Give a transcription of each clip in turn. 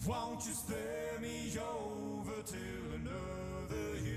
Won't you spare me over till another year?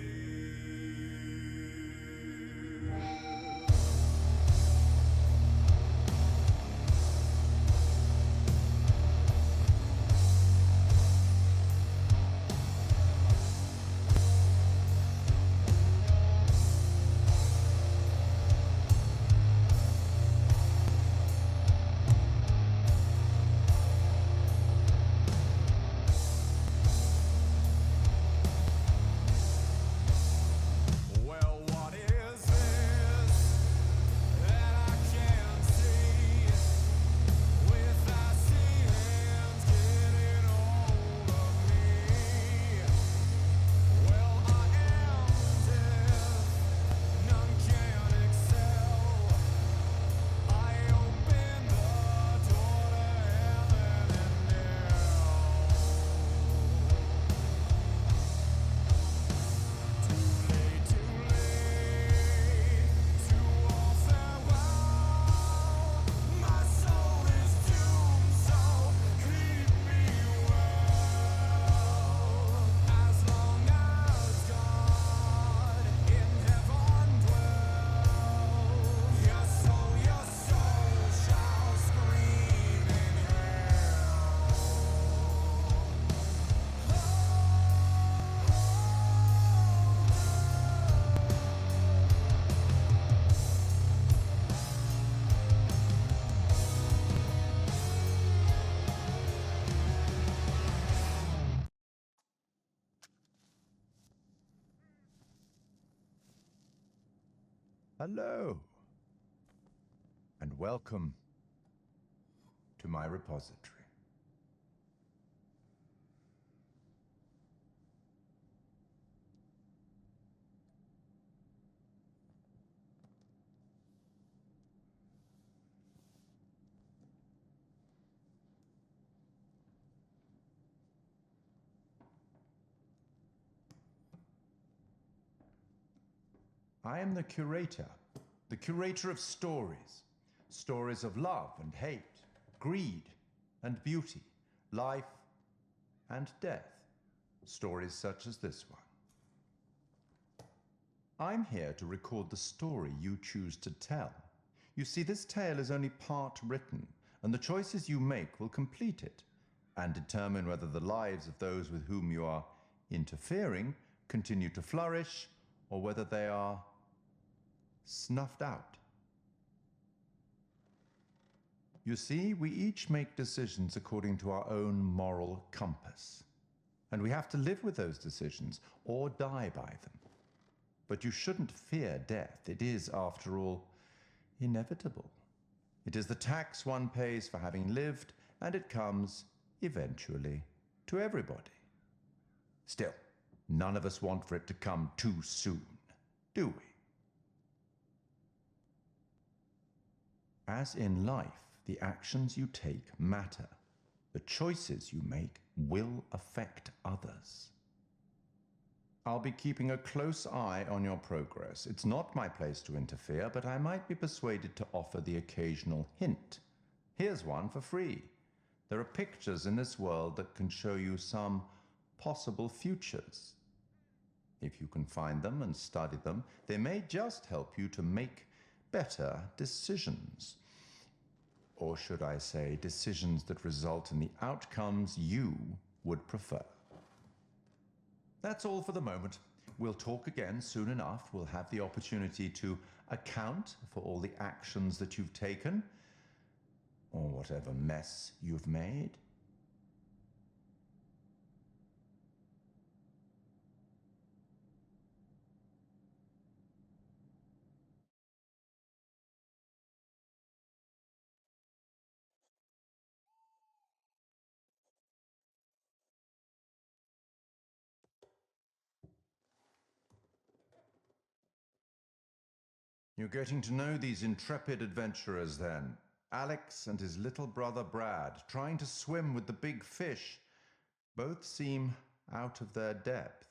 Hello, and welcome to my repository. I am the Curator of stories. Stories of love and hate, greed and beauty, life and death. Stories such as this one. I'm here to record the story you choose to tell. You see, this tale is only part written, and the choices you make will complete it and determine whether the lives of those with whom you are interfering continue to flourish or whether they are snuffed out. You see, we each make decisions according to our own moral compass, and we have to live with those decisions or die by them. But you shouldn't fear death. It is, after all, inevitable. It is the tax one pays for having lived, and it comes, eventually, to everybody. Still, none of us want for it to come too soon, do we? As in life, the actions you take matter. The choices you make will affect others. I'll be keeping a close eye on your progress. It's not my place to interfere, but I might be persuaded to offer the occasional hint. Here's one for free. There are pictures in this world that can show you some possible futures. If you can find them and study them, they may just help you to make better decisions. Or should I say, decisions that result in the outcomes you would prefer. That's all for the moment. We'll talk again soon enough. We'll have the opportunity to account for all the actions that you've taken, or whatever mess you've made. You're getting to know these intrepid adventurers then. Alex and his little brother Brad, trying to swim with the big fish. Both seem out of their depth.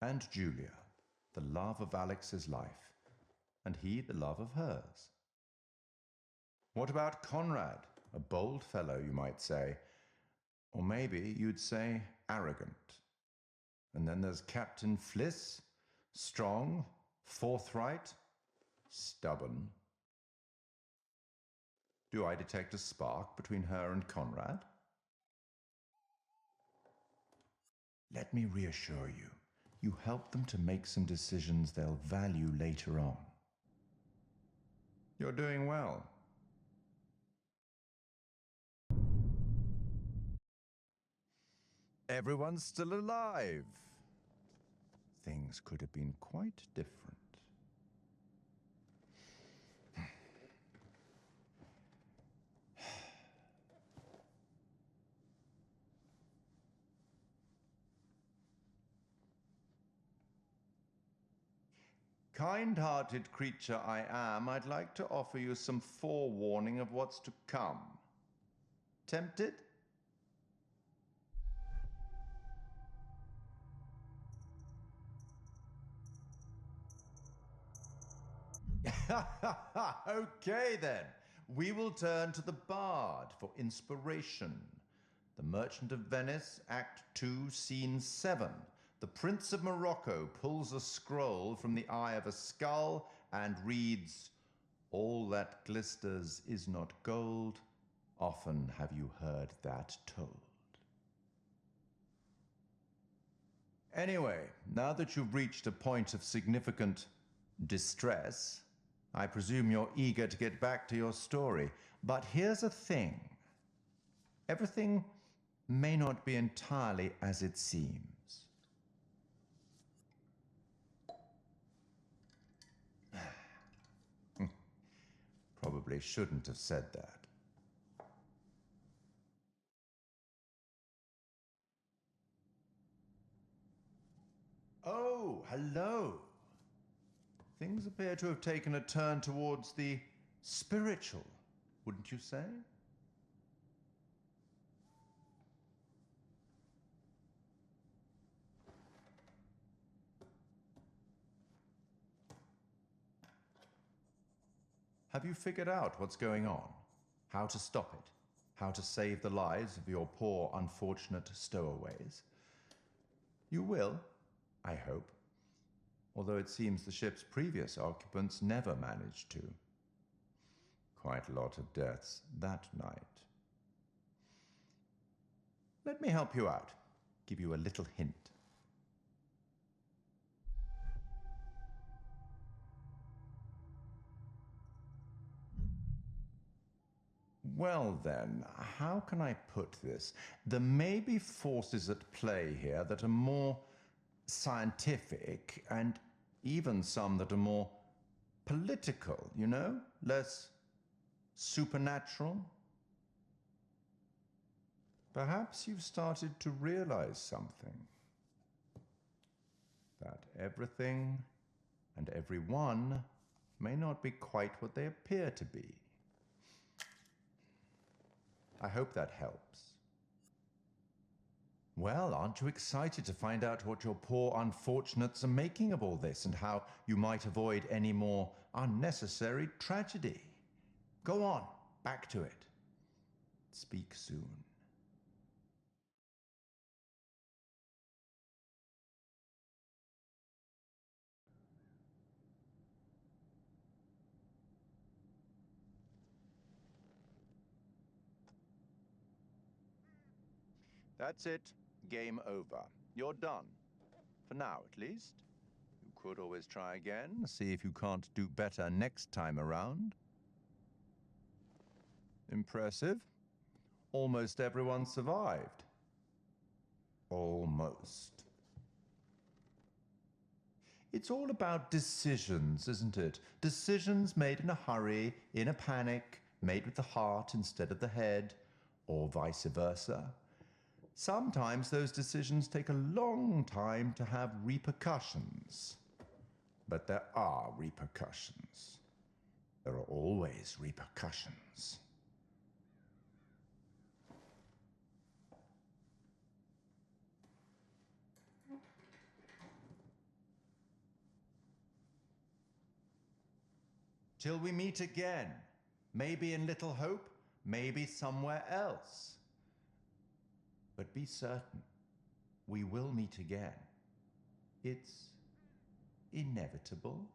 And Julia, the love of Alex's life, and he the love of hers. What about Conrad, a bold fellow, you might say, Or maybe you'd say arrogant. And then there's Captain Fliss, strong, forthright, stubborn. Do I detect a spark between her and Conrad? Let me reassure you, you help them to make some decisions they'll value later on. You're doing well. Everyone's still alive. Things could have been quite different. Kind-hearted creature I am, I'd like to offer you some forewarning of what's to come. Tempted? Okay then, we will turn to the Bard for inspiration. The Merchant of Venice, Act 2, Scene 7. The Prince of Morocco pulls a scroll from the eye of a skull and reads, "All that glisters is not gold. Often have you heard that told." Anyway, now that you've reached a point of significant distress, I presume you're eager to get back to your story. But here's a thing. Everything may not be entirely as it seems. Probably shouldn't have said that. Oh, hello. Things appear to have taken a turn towards the spiritual, wouldn't you say? Have you figured out what's going on? How to stop it? How to save the lives of your poor, unfortunate stowaways? You will, I hope. Although it seems the ship's previous occupants never managed to. Quite a lot of deaths that night. Let me help you out, give you a little hint. Well then, how can I put this? There may be forces at play here that are more scientific, and even some that are more political, you know? Less supernatural. Perhaps you've started to realize something. That everything and everyone may not be quite what they appear to be. I hope that helps. Well, aren't you excited to find out what your poor unfortunates are making of all this and how you might avoid any more unnecessary tragedy? Go on, back to it. Speak soon. That's it. Game over. You're done. For now, at least. You could always try again, see if you can't do better next time around. Impressive. Almost everyone survived. Almost. It's all about decisions, isn't it? Decisions made in a hurry, in a panic, made with the heart instead of the head, or vice versa. Sometimes those decisions take a long time to have repercussions. But there are repercussions. There are always repercussions. Till we meet again. Maybe in Little Hope, maybe somewhere else. But be certain, we will meet again. It's inevitable.